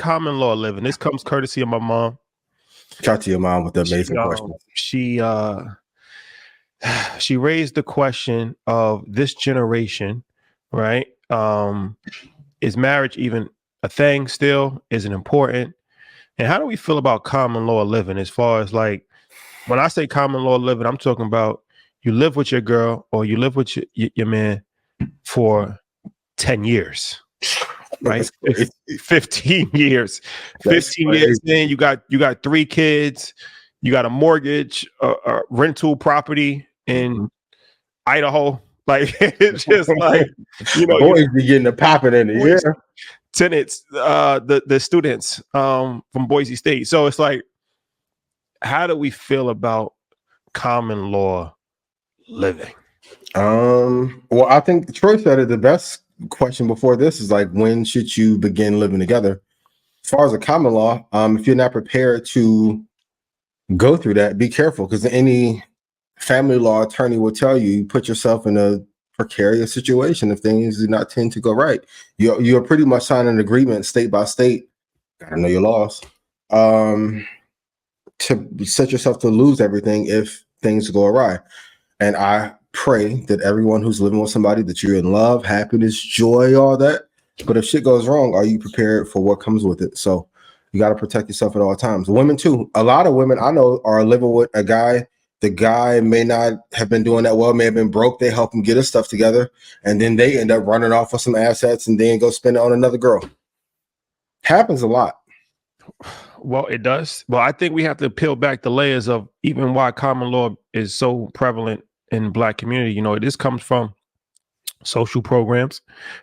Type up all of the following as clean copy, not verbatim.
common law living? This comes courtesy of my mom. Shout out to your mom with the amazing question. She raised the question of this generation, right? Is marriage even a thing still? Is it important? And how do we feel about common law living? As far as like, when I say common law living, I'm talking about you live with your girl or you live with your man for 10 years, right? 15 years. 15 years in, you got 3 kids, you got a mortgage, a rental property in Idaho. Like, it's just like, boys be getting the popping in it. Yeah. Tenants, the students from Boise State. So it's like, how do we feel about common law living? Well, I think Troy said it. The best question before this is like, when should you begin living together? As far as a common law, if you're not prepared to go through that, be careful, because any family law attorney will tell you put yourself in a precarious situation if things do not tend to go right. You're pretty much signing an agreement state by state. Gotta know your laws. To set yourself to lose everything if things go awry. And I pray that everyone who's living with somebody, that you're in love, happiness, joy, all that. But if shit goes wrong, are you prepared for what comes with it? So you got to protect yourself at all times. Women too. A lot of women I know are living with a guy. The guy may not have been doing that well, may have been broke. They help him get his stuff together. And then they end up running off with some assets and then go spend it on another girl. Happens a lot. Well, it does. Well, I think we have to peel back the layers of even why common law is so prevalent in the Black community. This comes from social programs,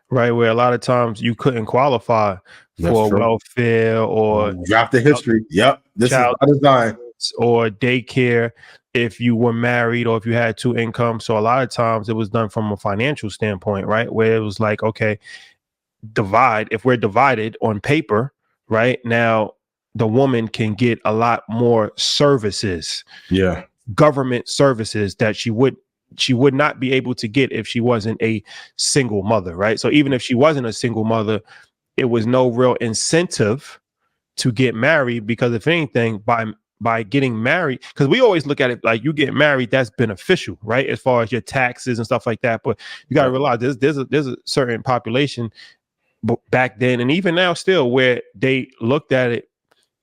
right? Where a lot of times you couldn't qualify for welfare or drop the history. Yep. This is by design. Or daycare if you were married or if you had 2 incomes. So a lot of times it was done from a financial standpoint, right? Where it was like, okay, divide. If we're divided on paper, right now, the woman can get a lot more services. Yeah. Government services that she would not be able to get if she wasn't a single mother, right? So even if she wasn't a single mother, it was no real incentive to get married, because if anything, by getting married, because we always look at it like you get married, that's beneficial, right? As far as your taxes and stuff like that. But you got to realize there's a certain population back then and even now still where they looked at it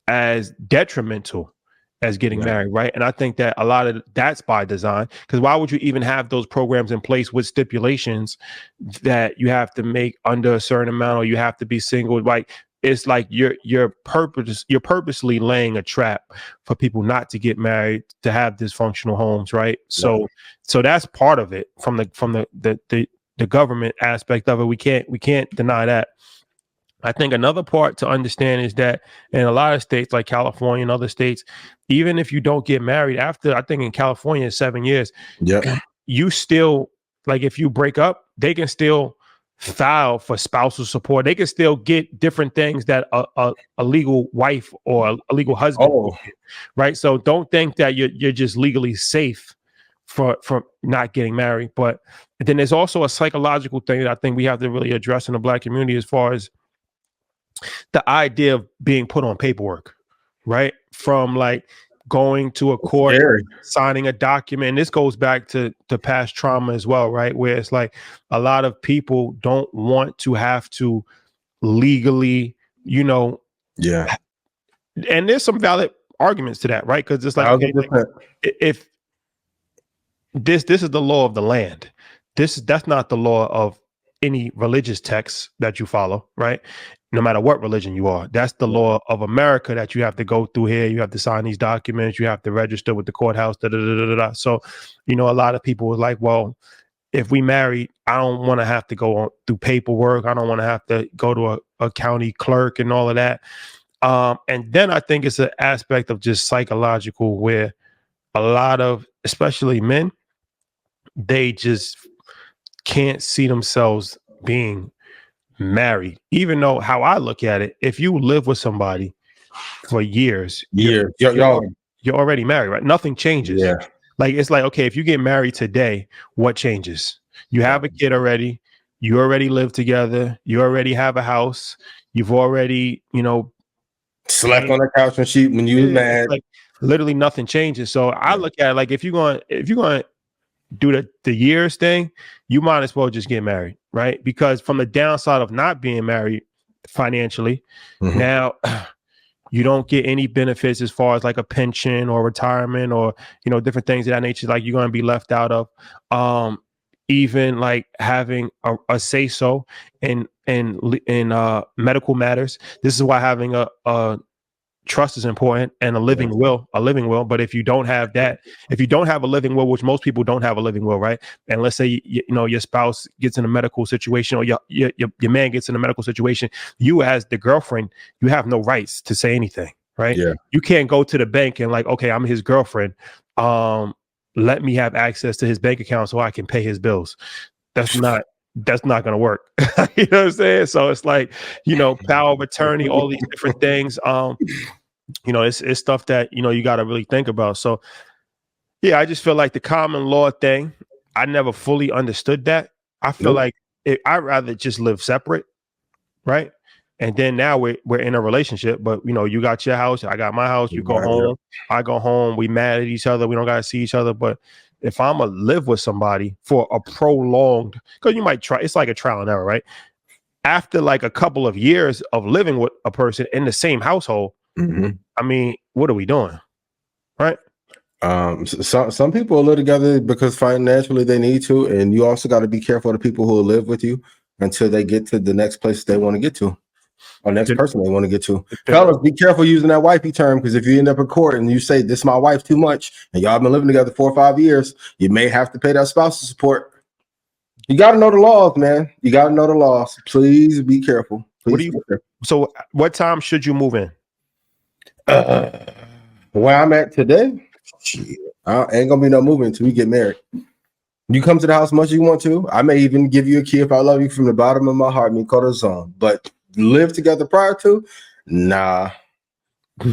as detrimental as getting married, right? And I think that a lot of that's by design, because why would you even have those programs in place with stipulations that you have to make under a certain amount or you have to be single? Like, it's like you're purposely laying a trap for people not to get married, to have dysfunctional homes, right? So that's part of it from the government aspect of it. We can't deny that. I think another part to understand is that in a lot of states like California and other states, even if you don't get married after, I think in California, 7 years, you still, like, if you break up, they can still file for spousal support. They can still get different things that a legal wife or a legal husband will get, right? So don't think that you're just legally safe for not getting married. But then there's also a psychological thing that I think we have to really address in the Black community, as far as the idea of being put on paperwork, right? From like going to a court, signing a document. And this goes back to past trauma as well, right? Where it's like a lot of people don't want to have to legally, and there's some valid arguments to that, right? Because it's like, okay, if this is the law of the land, that's not the law of any religious text that you follow, right? No matter what religion you are, that's the law of America that you have to go through here. You have to sign these documents. You have to register with the courthouse. So, a lot of people were like, well, if we married, I don't want to have to go through paperwork. I don't want to have to go to a county clerk and all of that. And then I think it's an aspect of just psychological, where a lot of, especially men, they just can't see themselves being married, even though how I look at it, if you live with somebody for years, you're already married, right? Nothing changes. Yeah. Like, it's like, okay, if you get married today, what changes? You have a kid already. You already live together. You already have a house. You've already, Slept on the couch when you was mad. Like literally nothing changes. So I look at it like if you're going to do the years thing, you might as well just get married, right? Because from the downside of not being married financially, now you don't get any benefits as far as like a pension or retirement or, you know, different things of that nature. Like you're going to be left out of, even like having a say so in medical matters. This is why having a trust is important and a living will. But if you don't have that, if you don't have a living will, which most people don't have a living will, right? And let's say you know your spouse gets in a medical situation or your man gets in a medical situation, you as the girlfriend, you have no rights to say anything, right? Yeah. You can't go to the bank and like, okay, I'm his girlfriend. Let me have access to his bank account so I can pay his bills. That's not going to work. You know what I'm saying? So it's like, you know, power of attorney, all these different things. You know, it's stuff that, you know, you got to really think about. So yeah, I just feel like the common law thing, I never fully understood that. I feel like I'd rather just live separate, right? And then now we're in a relationship, but you know, you got your house, I got my house, you go home, I go home, we mad at each other, we don't got to see each other. But if I'm gonna live with somebody for a prolonged, because you might try, it's like a trial and error, right? After like a couple of years of living with a person in the same household, I mean, what are we doing, right? Some people live together because financially they need to, and you also got to be careful of the people who will live with you until they get to the next place they want to get to. Or next person they want to get to. Fellas, be careful using that wifey term, because if you end up in court and you say this is my wife too much, and y'all been living together 4 or 5 years, you may have to pay that spousal support. You got to know the laws, man. You got to know the laws. Please be careful. So what time should you move in? Where I'm at today, ain't gonna be no moving until we get married. You come to the house as much as you want to. I may even give you a key if I love you from the bottom of my heart, mi corazón. But live together prior to? Nah.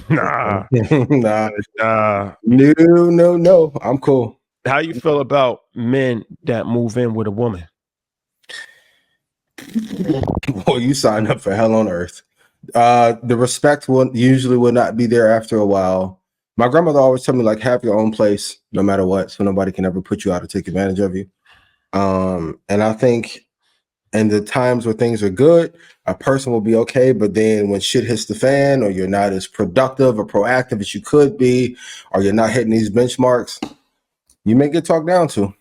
Nah. No. I'm cool. How you feel about men that move in with a woman? Boy, you signed up for hell on earth. The respect will not be there after a while. My grandmother always told me, like, have your own place no matter what, so nobody can ever put you out or take advantage of you. And I think in the times where things are good, a person will be okay. But then when shit hits the fan, or you're not as productive or proactive as you could be, or you're not hitting these benchmarks, you may get talked down to.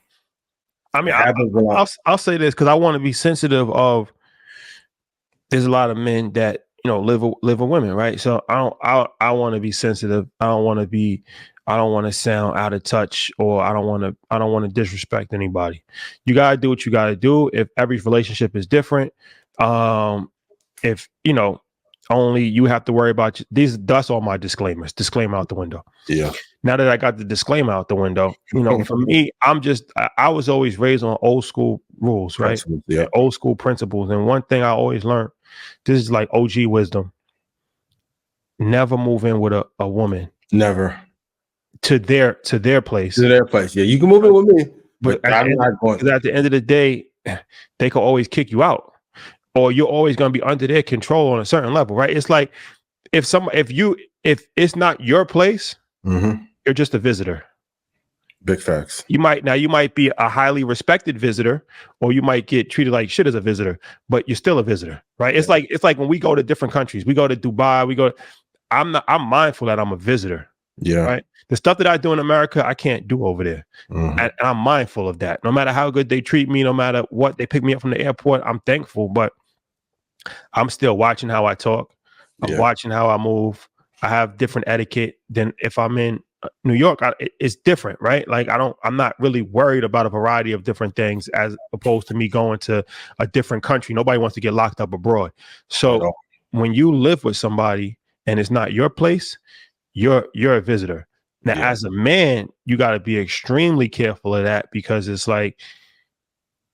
I mean, I'll say this because I want to be sensitive of. There's a lot of men that, you know, live with women, right? So I want to be sensitive. I don't want to sound out of touch, or I don't want to disrespect anybody. You got to do what you got to do. If every relationship is different, if, you know, only you have to worry about these, that's all my disclaimers. Disclaimer out the window. Yeah. Now that I got the disclaimer out the window, you know, for me, I was always raised on old school rules, right? Yeah. Old school principles. And one thing I always learned, this is like OG wisdom. Never move in with a woman. Never. To their place. To their place. Yeah, you can move in with me, but I'm not going. Because at the end of the day, they could always kick you out, or you're always going to be under their control on a certain level, right? It's like if it's not your place, you're just a visitor. Big facts. You might be a highly respected visitor, or you might get treated like shit as a visitor, but you're still a visitor, right? Yeah. It's like when we go to different countries, we go to Dubai, I'm mindful that I'm a visitor. Yeah. Right. The stuff that I do in America, I can't do over there. And I'm mindful of that. No matter how good they treat me, no matter what, they pick me up from the airport, I'm thankful, but I'm still watching how I talk. I'm watching how I move. I have different etiquette than if I'm in New York. It's different, right? Like I'm not really worried about a variety of different things as opposed to me going to a different country. Nobody wants to get locked up abroad. So when you live with somebody and it's not your place, you're a visitor. Now, as a man, you got to be extremely careful of that, because it's like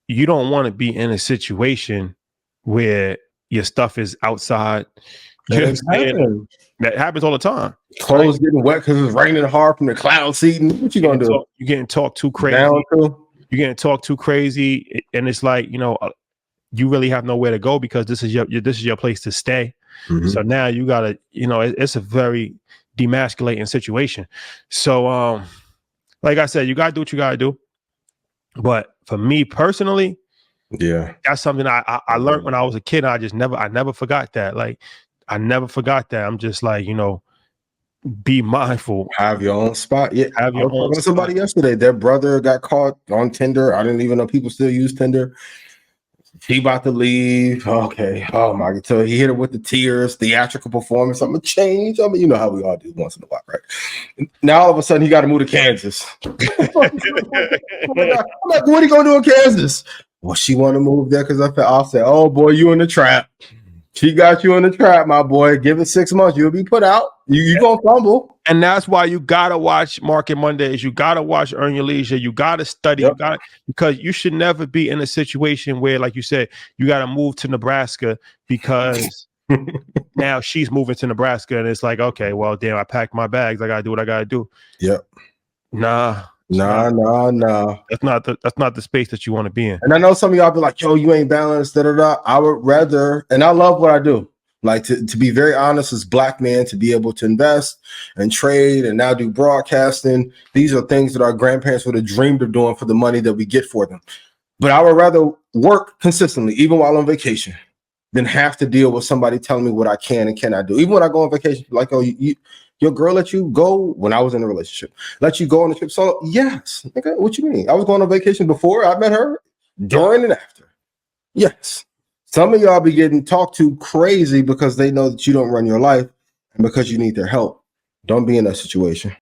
you don't want to be in a situation where your stuff is outside. That happens all the time. Clothes getting wet because it's raining hard from the cloud seeding. What you gonna do? You're getting talked too crazy. You're getting talked too crazy, and it's like, you know, you really have nowhere to go because this is your place to stay. So now you gotta, it's a very demasculating situation. So like I said, you gotta do what you gotta do. But for me personally, that's something I learned when I was a kid. I never forgot that. Like, I never forgot that. I'm just like, be mindful. Have your own spot. Yeah. Have I your was own talking to somebody yesterday. Their brother got caught on Tinder. I didn't even know people still use Tinder. He about to leave. Okay. Oh my God. So he hit her with the tears, theatrical performance. I'm gonna change. I mean, you know how we all do once in a while, right? Now all of a sudden he got to move to Kansas. I'm like, what are you gonna do in Kansas? Well, she want to move there because I'll say, oh boy, you in the trap. She got you in the trap, my boy. Give it 6 months. You'll be put out. You gonna fumble. And that's why you gotta watch Market Mondays. You gotta watch Earn Your Leisure. You gotta study. Because you should never be in a situation where, like you said, you gotta move to Nebraska because now she's moving to Nebraska, and it's like, okay, well, damn, I packed my bags. I gotta do what I gotta do. Yep. Nah. That's not the space that you want to be in. And I know some of y'all be like, yo, you ain't balanced. Da, da, da. I would rather, and I love what I do. Like to be very honest, as Black man, to be able to invest and trade and now do broadcasting. These are things that our grandparents would have dreamed of doing for the money that we get for them. But I would rather work consistently, even while on vacation, than have to deal with somebody telling me what I can and cannot do. Even when I go on vacation, like, oh, your girl let you go when I was in a relationship, let you go on the trip solo? Yes. Okay, what you mean? I was going on vacation before I met her, during and after. Yes. Some of y'all be getting talked to crazy because they know that you don't run your life and because you need their help. Don't be in that situation.